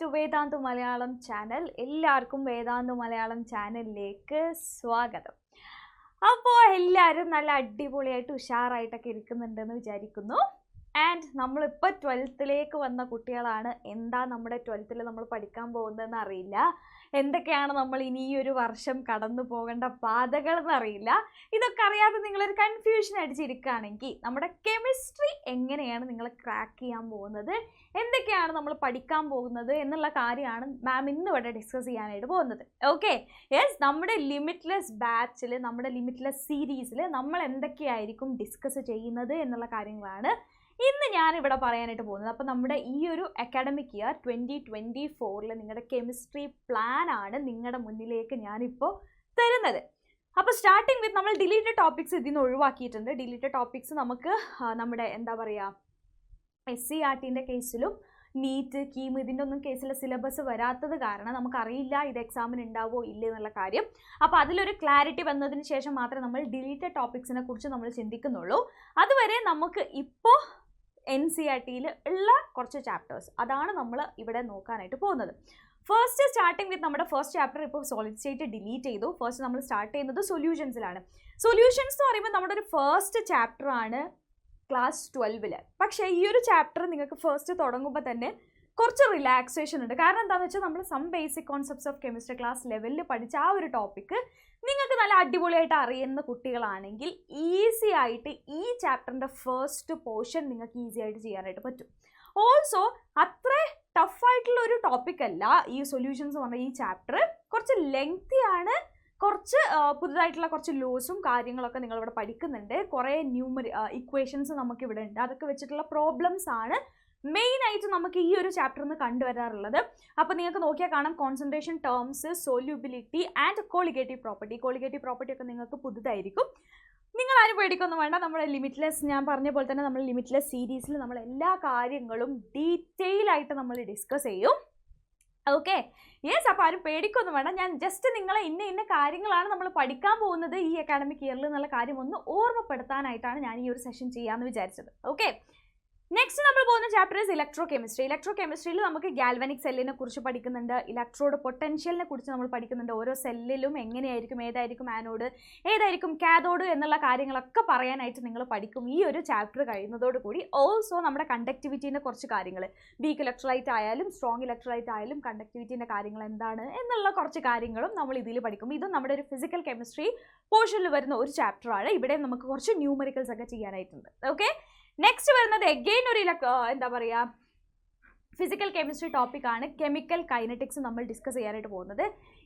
to Vedantu Malayalam channel. എല്ലാവർക്കും Vedantu Malayalam ചാനലിലേക്ക് സ്വാഗതം. അപ്പോൾ എല്ലാവരും നല്ല അടിപൊളിയായിട്ട് ഉഷാറായിട്ടൊക്കെ ഇരിക്കുന്നുണ്ടെന്ന് വിചാരിക്കുന്നു. ആൻഡ് നമ്മളിപ്പോൾ 12th വന്ന കുട്ടികളാണ്. എന്താ നമ്മുടെ 12th നമ്മൾ പഠിക്കാൻ പോകുന്നതെന്ന് അറിയില്ല, എന്തൊക്കെയാണ് നമ്മൾ ഇനി ഈ ഒരു വർഷം കടന്നു പോകേണ്ട പാതകൾ എന്നറിയില്ല. ഇതൊക്കെ അറിയാതെ നിങ്ങളൊരു കൺഫ്യൂഷൻ അടിച്ചിരിക്കുകയാണെങ്കിൽ നമ്മുടെ കെമിസ്ട്രി എങ്ങനെയാണ് നിങ്ങൾ ക്രാക്ക് ചെയ്യാൻ പോകുന്നത്, എന്തൊക്കെയാണ് നമ്മൾ പഠിക്കാൻ പോകുന്നത് എന്നുള്ള കാര്യമാണ് മാം ഇന്ന് ഇവിടെ ഡിസ്കസ് ചെയ്യാനായിട്ട് പോകുന്നത്. ഓക്കെ, യെസ്, നമ്മുടെ ലിമിറ്റ്ലെസ് ബാച്ചിൽ, നമ്മുടെ ലിമിറ്റ്ലെസ് സീരീസിൽ നമ്മൾ എന്തൊക്കെയായിരിക്കും ഡിസ്കസ് ചെയ്യുന്നത് എന്നുള്ള കാര്യങ്ങളാണ് ഇന്ന് ഞാനിവിടെ പറയാനായിട്ട് പോകുന്നത്. അപ്പോൾ നമ്മുടെ ഈ ഒരു അക്കാഡമിക് ഇയർ 2024 നിങ്ങളുടെ കെമിസ്ട്രി പ്ലാനാണ് നിങ്ങളുടെ മുന്നിലേക്ക് ഞാനിപ്പോൾ തരുന്നത്. അപ്പോൾ സ്റ്റാർട്ടിങ് വിത്ത് നമ്മൾ ഡിലീറ്റഡ് ടോപ്പിക്സ് ഇതിൽ നിന്ന് ഒഴിവാക്കിയിട്ടുണ്ട്. ഡിലീറ്റഡ് ടോപ്പിക്സ് നമുക്ക് നമ്മുടെ എന്താ പറയുക, SCRTൻ്റെ കേസിലും നീറ്റ് കീം ഇതിൻ്റെ ഒന്നും കേസിലെ സിലബസ് വരാത്തത് കാരണം നമുക്കറിയില്ല ഇത് എക്സാമിന് ഉണ്ടാവുമോ ഇല്ലേ എന്നുള്ള കാര്യം. അപ്പോൾ അതിലൊരു ക്ലാരിറ്റി വന്നതിന് ശേഷം മാത്രമേ നമ്മൾ ഡിലീറ്റഡ് ടോപ്പിക്സിനെ കുറിച്ച് നമ്മൾ ചിന്തിക്കുന്നുള്ളൂ. അതുവരെ നമുക്ക് ഇപ്പോൾ NCERTയിൽ ഉള്ള കുറച്ച് ചാപ്റ്റേഴ്സ് അതാണ് നമ്മൾ ഇവിടെ നോക്കാനായിട്ട് പോകുന്നത്. ഫസ്റ്റ് സ്റ്റാർട്ടിങ് വിത്ത് നമ്മുടെ ഫസ്റ്റ് ചാപ്റ്റർ ഇപ്പോൾ സോളിഡ് സ്റ്റേറ്റ് ഡിലീറ്റ് ചെയ്തു. ഫസ്റ്റ് നമ്മൾ സ്റ്റാർട്ട് ചെയ്യുന്നത് സൊല്യൂഷൻസിലാണ്. സൊല്യൂഷൻസ് എന്ന് പറയുമ്പോൾ നമ്മുടെ ഒരു ഫസ്റ്റ് ചാപ്റ്റർ ആണ് ക്ലാസ് 12. പക്ഷേ ഈ ഒരു ചാപ്റ്റർ നിങ്ങൾക്ക് ഫസ്റ്റ് തുടങ്ങുമ്പോൾ തന്നെ കുറച്ച് റിലാക്സേഷൻ ഉണ്ട്. കാരണം എന്താണെന്ന് വെച്ചാൽ നമ്മൾ some basic concepts of chemistry class ലെവലിൽ പഠിച്ച ആ ഒരു ടോപ്പിക്ക് നിങ്ങൾക്ക് നല്ല അടിപൊളിയായിട്ട് അറിയുന്ന കുട്ടികളാണെങ്കിൽ ഈസി ആയിട്ട് ഈ ചാപ്റ്ററിൻ്റെ ഫസ്റ്റ് പോർഷൻ നിങ്ങൾക്ക് ഈസി ആയിട്ട് ചെയ്യാനായിട്ട് പറ്റും. ഓൾസോ അത്ര ടഫായിട്ടുള്ള ഒരു ടോപ്പിക് അല്ല ഈ സൊല്യൂഷൻസ് പറഞ്ഞ ഈ ചാപ്റ്റർ. കുറച്ച് ലെങ്തിയാണ്, കുറച്ച് പുതുതായിട്ടുള്ള കുറച്ച് ലോസും കാര്യങ്ങളൊക്കെ നിങ്ങളിവിടെ പഠിക്കുന്നുണ്ട്. കുറേ ഇക്വേഷൻസ് നമുക്കിവിടെ ഉണ്ട്. അതൊക്കെ വെച്ചിട്ടുള്ള പ്രോബ്ലംസ് ആണ് മെയിനായിട്ട് നമുക്ക് ഈ ഒരു ചാപ്റ്ററിൽ നിന്ന് കണ്ടുവരാറുള്ളത്. അപ്പോൾ നിങ്ങൾക്ക് നോക്കിയാൽ കാണാം concentration terms, solubility and colligative property. Colligative property ഒക്കെ നിങ്ങൾക്ക് പുതുതായിരിക്കും. നിങ്ങൾ ആരും പേടിക്കൊന്നും വേണ്ട. നമ്മുടെ ലിമിറ്റ്ലെസ്, ഞാൻ പറഞ്ഞ പോലെ തന്നെ നമ്മൾ ലിമിറ്റ്ലെസ് സീരീസിൽ നമ്മൾ എല്ലാ കാര്യങ്ങളും ഡീറ്റെയിൽ ആയിട്ട് നമ്മൾ ഡിസ്കസ് ചെയ്യും. ഓക്കെ, യെസ്, അപ്പോൾ ആരും പേടിക്കൊന്നും വേണ്ട. ഞാൻ ജസ്റ്റ് നിങ്ങളെ ഇന്ന കാര്യങ്ങളാണ് നമ്മൾ പഠിക്കാൻ പോകുന്നത് ഈ അക്കാഡമിക് ഇയറിൽ എന്നുള്ള കാര്യം ഒന്ന് ഓർമ്മപ്പെടുത്താനായിട്ടാണ് ഞാൻ ഈ ഒരു സെഷൻ ചെയ്യാമെന്ന് വിചാരിച്ചത്. ഓക്കെ, നെക്സ്റ്റ് നമ്മൾ പോകുന്ന ചാപ്റ്റർ ഇസ് ഇലക്ട്രോ കെമിസ്ട്രി. ഇലക്ട്രോ കെമിസ്ട്രിയിൽ നമുക്ക് ഗാൽവാനിക് സെല്ലിനെ കുറിച്ച് പഠിക്കുന്നുണ്ട്, ഇലക്ട്രോഡ് പൊട്ടൻഷ്യലിനെ കുറിച്ച് നമ്മൾ പഠിക്കുന്നുണ്ട്. ഓരോ സെല്ലിലും എങ്ങനെയായിരിക്കും, ഏതായിരിക്കും ആനോഡ്, ഏതായിരിക്കും കാഥോഡ് എന്നുള്ള കാര്യങ്ങളൊക്കെ പറയാനായിട്ട് നിങ്ങൾ പഠിക്കും ഈ ഒരു ചാപ്റ്റർ കഴിയുന്നതോടുകൂടി. ഓൾസോ നമ്മുടെ കണ്ടക്ടിവിറ്റീൻ്റെ കുറച്ച് കാര്യങ്ങൾ, വീക്ക് ഇലക്ട്രോലൈറ്റ് ആയാലും സ്ട്രോങ് ഇലക്ട്രോലൈറ്റ് ആയാലും കണ്ടക്ടിവിറ്റീൻ്റെ കാര്യങ്ങൾ എന്താണ് എന്നുള്ള കുറച്ച് കാര്യങ്ങളും നമ്മൾ ഇതിൽ പഠിക്കും. ഇതും നമ്മുടെ ഒരു ഫിസിക്കൽ കെമിസ്ട്രി പോർഷനിൽ വരുന്ന ഒരു ചാപ്റ്ററാണ്. ഇവിടെ നമുക്ക് കുറച്ച് ന്യൂമറിക്കൽസ് ഒക്കെ ചെയ്യാനായിട്ടുണ്ട്. ഓക്കെ, നെക്സ്റ്റ് വരുന്നത് എഗെയിൻ ഒരു എന്താ പറയുക ഫിസിക്കൽ കെമിസ്ട്രി ടോപ്പിക്കാണ്. കെമിക്കൽ കൈനറ്റിക്സ് നമ്മൾ ഡിസ്കസ് ചെയ്യാനായിട്ട് പോകുന്നത്.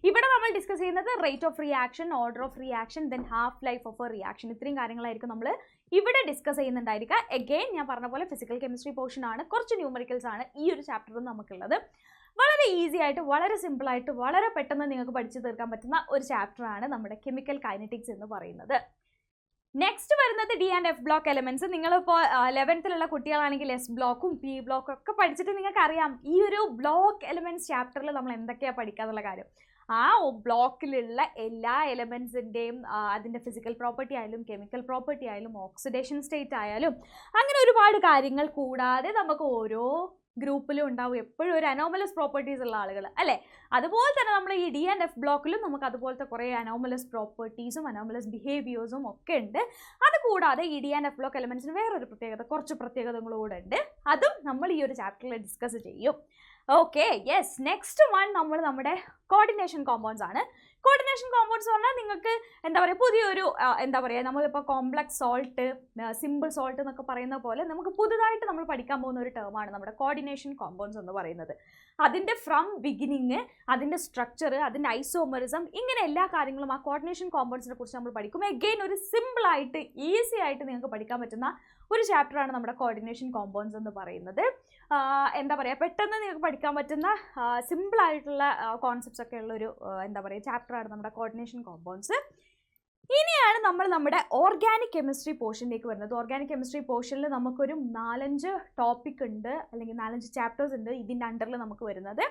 ഇവിടെ നമ്മൾ ഡിസ്കസ് ചെയ്യുന്നത് rate of reaction, order of reaction, then half life of A reaction. ഇത്രയും കാര്യങ്ങളായിരിക്കും നമ്മൾ ഇവിടെ ഡിസ്കസ് ചെയ്യുന്നുണ്ടായിരിക്കുക. എഗെയിൻ ഞാൻ പറഞ്ഞ പോലെ ഫിസിക്കൽ കെമിസ്ട്രി പോർഷൻ ആണ്, കുറച്ച് ന്യൂമറിക്കൽസ് ആണ് ഈ ഒരു ചാപ്റ്ററിൽ നമുക്കുള്ളത്. വളരെ ഈസി ആയിട്ട്, വളരെ സിമ്പിളായിട്ട്, വളരെ പെട്ടെന്ന് നിങ്ങൾക്ക് പഠിച്ചു തീർക്കാൻ പറ്റുന്ന ഒരു ചാപ്റ്ററാണ് നമ്മുടെ കെമിക്കൽ കൈനറ്റിക്സ് എന്ന് പറയുന്നത്. നെക്സ്റ്റ് വരുന്നത് D and F block elements. നിങ്ങളിപ്പോൾ 11th കുട്ടികളാണെങ്കിൽ എസ് ബ്ലോക്കും പി ബ്ലോക്കും ഒക്കെ പഠിച്ചിട്ട് നിങ്ങൾക്ക് അറിയാം ഈ ഒരു ബ്ലോക്ക് എലമെന്റ്സ് ചാപ്റ്ററിൽ നമ്മൾ എന്തൊക്കെയാണ് പഠിക്കുക എന്നുള്ള കാര്യം. ആ ബ്ലോക്കിലുള്ള എല്ലാ എലമെന്റ്സിൻ്റെയും അതിൻ്റെ ഫിസിക്കൽ പ്രോപ്പർട്ടി ആയാലും കെമിക്കൽ പ്രോപ്പർട്ടി ആയാലും ഓക്സിഡേഷൻ സ്റ്റേറ്റ് ആയാലും അങ്ങനെ ഒരുപാട് കാര്യങ്ങൾ കൂടാതെ നമുക്ക് ഓരോ ഗ്രൂപ്പിലും ഉണ്ടാവും എപ്പോഴും ഒരു അനോമലസ് പ്രോപ്പർട്ടീസ് ഉള്ള ആളുകൾ അല്ലേ. അതുപോലെ തന്നെ നമ്മൾ ഈ ഡി ആൻഡ് എഫ് ബ്ലോക്കിലും നമുക്ക് അതുപോലത്തെ കുറേ അനോമലസ് പ്രോപ്പർട്ടീസും അനോമലസ് ബിഹേവിയേഴ്സും ഒക്കെ ഉണ്ട്. അതുകൂടാതെ ഈ ഡി ആൻഡ് എഫ് ബ്ലോക്ക് എലമെൻറ്റ്സിന് വേറൊരു പ്രത്യേകത, കുറച്ച് പ്രത്യേകതകളും കൂടെ ഉണ്ട്. അതും നമ്മൾ ഈ ഒരു ചാപ്റ്ററിൽ ഡിസ്കസ് ചെയ്യും. ഓക്കെ, യെസ്, നെക്സ്റ്റ് വൺ നമ്മൾ നമ്മുടെ കോർഡിനേഷൻ കോമ്പൗണ്ട്സ് ആണ്. കോർഡിനേഷൻ കോമ്പൗണ്ട്സ് പറഞ്ഞാൽ നിങ്ങൾക്ക് എന്താ പറയുക പുതിയൊരു എന്താ പറയുക നമ്മളിപ്പോൾ കോംപ്ലക്സ് സോൾട്ട്, സിമ്പിൾ സോൾട്ട് എന്നൊക്കെ പറയുന്ന പോലെ നമുക്ക് പുതുതായിട്ട് നമ്മൾ പഠിക്കാൻ പോകുന്ന ഒരു ടേമാണ് നമ്മുടെ കോർഡിനേഷൻ കോമ്പൗണ്ട്സ് എന്ന് പറയുന്നത്. അതിൻ്റെ ഫ്രം ബിഗിനിങ്, അതിൻ്റെ സ്ട്രക്ചർ, അതിൻ്റെ ഐസോമറിസം, ഇങ്ങനെ എല്ലാ കാര്യങ്ങളും ആ കോർഡിനേഷൻ കോമ്പൗണ്ട്സിനെ കുറിച്ച് നമ്മൾ പഠിക്കും. എഗെയിൻ ഒരു സിമ്പിളായിട്ട് ഈസി ആയിട്ട് നിങ്ങൾക്ക് പഠിക്കാൻ പറ്റുന്ന ഒരു ചാപ്റ്ററാണ് നമ്മുടെ കോർഡിനേഷൻ കോമ്പൗണ്ട്സ് എന്ന് പറയുന്നത്. എന്താ പറയുക പെട്ടെന്ന് നിങ്ങൾക്ക് പഠിക്കാൻ പറ്റുന്ന സിമ്പിളായിട്ടുള്ള കോൺസെപ്റ്റ്സ് ഒക്കെ ഉള്ളൊരു എന്താ പറയുക ചാപ്റ്ററാണ് നമ്മുടെ കോർഡിനേഷൻ കോമ്പൗണ്ട്സ്. ഇനിയാണ് നമ്മൾ നമ്മുടെ ഓർഗാനിക് കെമിസ്ട്രി പോർഷനിലേക്ക് വരുന്നത്. ഓർഗാനിക് കെമിസ്ട്രി പോർഷനിൽ നമുക്കൊരു 4-5 ടോപ്പിക് ഉണ്ട്, അല്ലെങ്കിൽ 4-5 ചാപ്റ്റേഴ്സ് ഉണ്ട് ഇതിൻ്റെ അണ്ടറിൽ നമുക്ക് വരുന്നത്.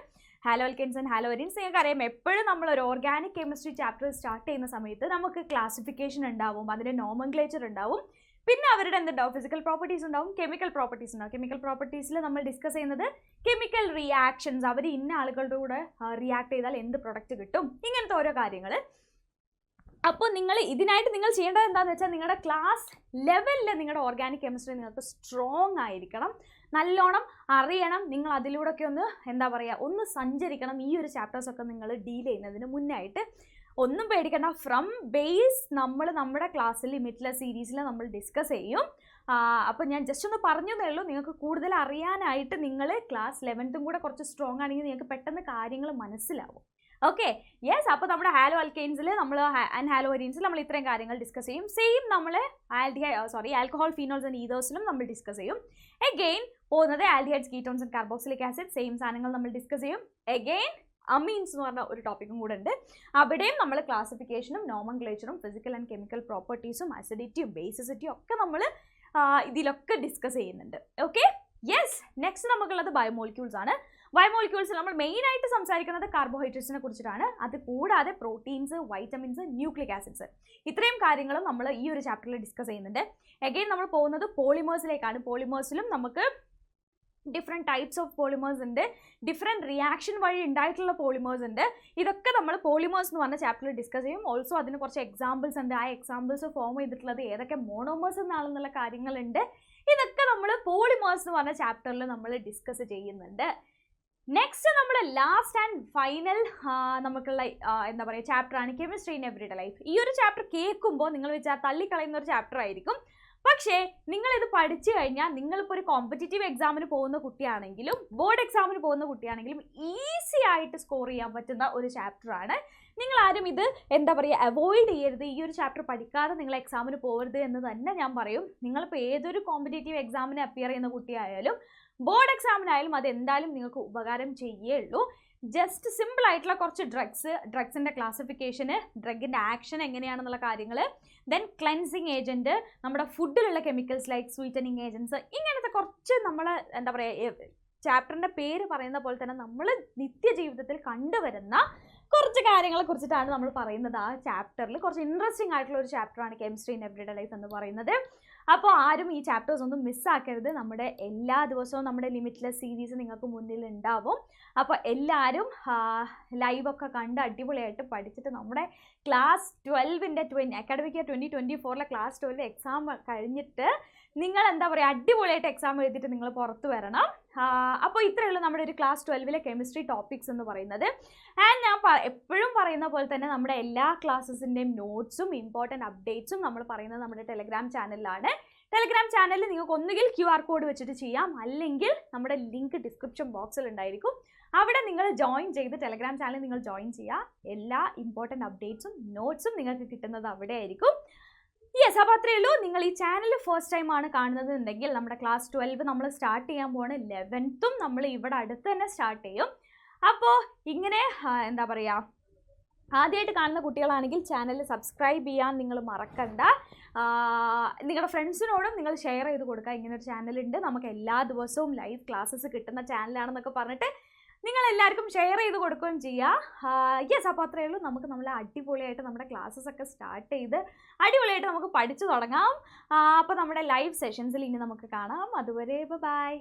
Haloalkanes and haloarenes. നിങ്ങൾക്ക് അറിയാം എപ്പോഴും നമ്മളൊരു ഓർഗാനിക് കെമിസ്ട്രി ചാപ്റ്റർ സ്റ്റാർട്ട് ചെയ്യുന്ന സമയത്ത് നമുക്ക് ക്ലാസിഫിക്കേഷൻ ഉണ്ടാവും, അതിൻ്റെ നോമൻക്ലേച്ചർ ഉണ്ടാവും, പിന്നെ അവരുടെ എന്തുണ്ടാവും, ഫിസിക്കൽ പ്രോപ്പർട്ടീസ് ഉണ്ടാവും, കെമിക്കൽ പ്രോപ്പർട്ടീസ് ഉണ്ടാവും. കെമിക്കൽ പ്രോപ്പർട്ടീസിൽ നമ്മൾ ഡിസ്കസ് ചെയ്യുന്നത് കെമിക്കൽ റിയാക്ഷൻസ്, അവർ ഇന്ന ആളുകളുടെ കൂടെ റിയാക്ട് ചെയ്താൽ എന്ത് പ്രൊഡക്റ്റ് കിട്ടും, ഇങ്ങനത്തെ ഓരോ കാര്യങ്ങൾ. അപ്പോൾ നിങ്ങൾ ഇതിനായിട്ട് നിങ്ങൾ ചെയ്യേണ്ടത് എന്താണെന്ന് വെച്ചാൽ നിങ്ങളുടെ ക്ലാസ് ലെവലിൽ നിങ്ങളുടെ ഓർഗാനിക് കെമിസ്ട്രി നിങ്ങൾക്ക് സ്ട്രോങ് ആയിരിക്കണം, നല്ലോണം അറിയണം. നിങ്ങൾ അതിലൂടെയൊക്കെ ഒന്ന് എന്താ പറയുക, ഒന്ന് സഞ്ചരിക്കണം. ഈ ഒരു ചാപ്റ്റേഴ്സൊക്കെ നിങ്ങൾ ഡീൽ ചെയ്യുന്നതിന് മുന്നായിട്ട് ഒന്നും പേടിക്കണ്ട. ഫ്രം ബേസ് നമ്മൾ നമ്മുടെ ക്ലാസ്സിൽ ലിമിറ്റ്ലെസ് സീരീസിൽ നമ്മൾ ഡിസ്കസ് ചെയ്യും. അപ്പോൾ ഞാൻ ജസ്റ്റ് ഒന്ന് പറഞ്ഞതേ ഉള്ളൂ. നിങ്ങൾക്ക് കൂടുതൽ അറിയാനായിട്ട് നിങ്ങൾ ക്ലാസ് 11th കൂടെ കുറച്ച് സ്ട്രോങ് ആണെങ്കിൽ നിങ്ങൾക്ക് പെട്ടെന്ന് കാര്യങ്ങൾ മനസ്സിലാവും. Okay, yes. അപ്പോൾ നമ്മുടെ ഹാലോ അൽക്കെയിൻസിൽ നമ്മൾ ആൻഡ് ഹാലോ അരീൻസിൽ നമ്മൾ ഇത്രയും കാര്യങ്ങൾ ഡിസ്കസ് ചെയ്യും. സെയിം നമ്മൾ ആൽക്കഹോൾ ഫീനോൾസ് ആൻഡ് ഈതേഴ്സിലും നമ്മൾ ഡിസ്കസ് ചെയ്യും. എഗെയിൻ പോകുന്നത് aldehydes, ketones and carboxylic acid, same സാധനങ്ങൾ നമ്മൾ ഡിസ്കസ് ചെയ്യും. എഗെയിൻ അമീൻസ് എന്ന് പറഞ്ഞ ഒരു ടോപ്പിക്കും കൂടെ ഉണ്ട്. അവിടെയും നമ്മൾ ക്ലാസിഫിക്കേഷനും നോമൻക്ലേച്ചറും ഫിസിക്കൽ ആൻഡ് കെമിക്കൽ പ്രോപ്പർട്ടീസും അസിഡിറ്റിയും ബേസിസിറ്റിയും ഒക്കെ നമ്മൾ ഇതിലൊക്കെ ഡിസ്കസ് ചെയ്യുന്നുണ്ട്. Okay, yes. നെക്സ്റ്റ് നമുക്കുള്ളത് ബയോമോളിക്യൂൾസ് ആണ്. ബയോമോളിക്യൂൾസിൽ നമ്മൾ മെയിനായിട്ട് സംസാരിക്കുന്നത് കാർബോഹൈഡ്രേറ്റ്സിനെ കുറിച്ചിട്ടാണ്. അത് കൂടാതെ പ്രോട്ടീൻസ്, വൈറ്റമിൻസ്, ന്യൂക്ലിക് ആസിഡ്സ്, ഇത്രയും കാര്യങ്ങളും നമ്മൾ ഈ ഒരു ചാപ്റ്ററിൽ ഡിസ്കസ് ചെയ്യുന്നുണ്ട്. എഗെയിൻ നമ്മൾ പോകുന്നത് പോളിമേഴ്സിലേക്കാണ്. പോളിമേഴ്സിലും നമുക്ക് ഡിഫറെൻറ്റ് ടൈപ്സ് ഓഫ് പോളിമേഴ്സ് ഉണ്ട്, ഡിഫറെൻറ്റ് റിയാക്ഷൻ വഴി ഉണ്ടായിട്ടുള്ള പോളിമേഴ്സ് ഉണ്ട്. ഇതൊക്കെ നമ്മൾ പോളിമേഴ്സ് എന്ന് പറഞ്ഞ ചാപ്റ്ററിൽ ഡിസ്കസ് ചെയ്യും. ഓൾസോ അതിന് കുറച്ച് എക്സാമ്പിൾസ് ഉണ്ട്. ആ എക്സാമ്പിൾസ് ഫോം ചെയ്തിട്ടുള്ളത് ഏതൊക്കെ മോണോമേഴ്സ് എന്നാണെന്നുള്ള കാര്യങ്ങളുണ്ട്. ഇതൊക്കെ നമ്മൾ പോളിമേഴ്സ് എന്ന് പറഞ്ഞ ചാപ്റ്ററിൽ നമ്മൾ ഡിസ്കസ് ചെയ്യുന്നുണ്ട്. നെക്സ്റ്റ് നമ്മൾ ലാസ്റ്റ് ആൻഡ് ഫൈനൽ നമുക്കുള്ള എന്താ പറയുക ചാപ്റ്ററാണ് കെമിസ്ട്രി ഇൻ എവറിഡേ ലൈഫ്. ഈ ഒരു ചാപ്റ്റർ കേൾക്കുമ്പോൾ നിങ്ങൾ വെച്ചാൽ തള്ളിക്കളയുന്ന ഒരു ചാപ്റ്റർ ആയിരിക്കും. പക്ഷേ നിങ്ങളിത് പഠിച്ചു കഴിഞ്ഞാൽ നിങ്ങളിപ്പോൾ ഒരു കോമ്പറ്റീറ്റീവ് എക്സാമിന് പോകുന്ന കുട്ടിയാണെങ്കിലും ബോർഡ് എക്സാമിന് പോകുന്ന കുട്ടിയാണെങ്കിലും ഈസി ആയിട്ട് സ്കോർ ചെയ്യാൻ പറ്റുന്ന ഒരു ചാപ്റ്ററാണ്. നിങ്ങളാരും ഇത് എന്താ പറയുക അവോയ്ഡ് ചെയ്യരുത്. ഈ ഒരു ചാപ്റ്റർ പഠിക്കാതെ നിങ്ങൾ എക്സാമിന് പോകരുത് എന്ന് തന്നെ ഞാൻ പറയും. നിങ്ങളിപ്പോൾ ഏതൊരു കോമ്പറ്റീറ്റീവ് എക്സാമിന് അപ്പിയർ ചെയ്യുന്ന കുട്ടിയായാലും ബോർഡ് എക്സാമിനായാലും അത് എന്തായാലും നിങ്ങൾക്ക് ഉപകാരം ചെയ്യുകയുള്ളൂ. ജസ്റ്റ് സിമ്പിൾ ആയിട്ടുള്ള കുറച്ച് ഡ്രഗ്സിൻ്റെ ക്ലാസിഫിക്കേഷന്, ഡ്രഗിൻ്റെ ആക്ഷൻ എങ്ങനെയാണെന്നുള്ള കാര്യങ്ങൾ, ദെൻ ക്ലെൻസിങ് ഏജൻറ്റ്, നമ്മുടെ ഫുഡിലുള്ള കെമിക്കൽസ് ലൈക്ക് സ്വീറ്റനിങ് ഏജൻറ്റ്സ്, ഇങ്ങനത്തെ കുറച്ച് നമ്മൾ എന്താ പറയുക ചാപ്റ്ററിൻ്റെ പേര് പറയുന്ന പോലെ തന്നെ നമ്മൾ നിത്യജീവിതത്തിൽ കണ്ടുവരുന്ന കുറച്ച് കാര്യങ്ങളെ കുറിച്ചിട്ടാണ് നമ്മൾ പറയുന്നത്. ആ ചാപ്റ്ററിൽ കുറച്ച് ഇൻട്രസ്റ്റിംഗ് ആയിട്ടുള്ള ഒരു ചാപ്റ്ററാണ് കെമിസ്ട്രി ഇൻ എവറിഡേ ലൈഫ് എന്ന് പറയുന്നത്. അപ്പോൾ ആരും ഈ ചാപ്റ്റേഴ്സ് ഒന്നും മിസ്സാക്കരുത്. നമ്മുടെ എല്ലാ ദിവസവും നമ്മുടെ ലിമിറ്റ്ലെസ് സീരീസ് നിങ്ങൾക്ക് മുന്നിൽ ഉണ്ടാവും. അപ്പോൾ എല്ലാവരും ലൈവൊക്കെ കണ്ട് അടിപൊളിയായിട്ട് പഠിച്ചിട്ട് നമ്മുടെ ക്ലാസ് 12ൻ്റെ അക്കാഡമിക് ഇയർ 2024 ക്ലാസ് 12 എക്സാം കഴിഞ്ഞിട്ട് നിങ്ങൾ എന്താ പറയുക അടിപൊളിയായിട്ട് എക്സാം എഴുതിയിട്ട് നിങ്ങൾ പുറത്ത് വരണം. അപ്പോൾ ഇത്രയേ ഉള്ളൂ നമ്മുടെ ഒരു ക്ലാസ് 12ലെ കെമിസ്ട്രി ടോപ്പിക്സ് എന്ന് പറയുന്നത്. ആൻഡ് ഞാൻ എപ്പോഴും പറയുന്ന പോലെ തന്നെ നമ്മുടെ എല്ലാ ക്ലാസ്സസിൻ്റെയും നോട്ട്സും ഇമ്പോർട്ടൻറ്റ് അപ്ഡേറ്റ്സും നമ്മൾ പറയുന്നത് നമ്മുടെ ടെലഗ്രാം ചാനലിലാണ്. ടെലഗ്രാം ചാനലിൽ നിങ്ങൾക്ക് ഒന്നുകിൽ QR കോഡ് വെച്ചിട്ട് ചെയ്യാം, അല്ലെങ്കിൽ നമ്മുടെ ലിങ്ക് ഡിസ്ക്രിപ്ഷൻ ബോക്സിൽ ഉണ്ടായിരിക്കും. അവിടെ നിങ്ങൾ ജോയിൻ ചെയ്ത് ടെലഗ്രാം ചാനൽ നിങ്ങൾ ജോയിൻ ചെയ്യുക. എല്ലാ ഇമ്പോർട്ടൻറ്റ് അപ്ഡേറ്റ്സും നോട്ട്സും നിങ്ങൾക്ക് കിട്ടുന്നത് അവിടെ ആയിരിക്കും. യെസ്, അപ്പോൾ അത്രയേ ഉള്ളൂ. നിങ്ങൾ ഈ ചാനൽ ഫസ്റ്റ് ടൈം ആണ് കാണുന്നത് എന്നുണ്ടെങ്കിൽ നമ്മുടെ ക്ലാസ് 12 നമ്മൾ സ്റ്റാർട്ട് ചെയ്യാൻ പോവാണ്. 11th നമ്മൾ ഇവിടെ അടുത്ത് തന്നെ സ്റ്റാർട്ട് ചെയ്യും. അപ്പോൾ ഇങ്ങനെ എന്താ പറയുക ആദ്യമായിട്ട് കാണുന്ന കുട്ടികളാണെങ്കിൽ ചാനൽ സബ്സ്ക്രൈബ് ചെയ്യാൻ നിങ്ങൾ മറക്കണ്ട. നിങ്ങളുടെ ഫ്രണ്ട്സിനോടും നിങ്ങൾ ഷെയർ ചെയ്ത് കൊടുക്കുക. ഇങ്ങനൊരു ചാനലുണ്ട്, നമുക്ക് എല്ലാ ദിവസവും ലൈവ് ക്ലാസ്സസ് കിട്ടുന്ന ചാനലാണെന്നൊക്കെ പറഞ്ഞിട്ട് നിങ്ങൾ എല്ലാവർക്കും ഷെയർ ചെയ്ത് കൊടുക്കുകയും ചെയ്യുക. യെസ്, അപ്പോൾ അത്രയേ ഉള്ളൂ. നമുക്ക് നമ്മൾ അടിപൊളിയായിട്ട് നമ്മുടെ ക്ലാസ്സസ് ഒക്കെ സ്റ്റാർട്ട് ചെയ്ത് അടിപൊളിയായിട്ട് നമുക്ക് പഠിച്ചു തുടങ്ങാം. അപ്പോൾ നമ്മുടെ ലൈവ് സെഷൻസിൽ ഇനി നമുക്ക് കാണാം. അതുവരെ ബൈ.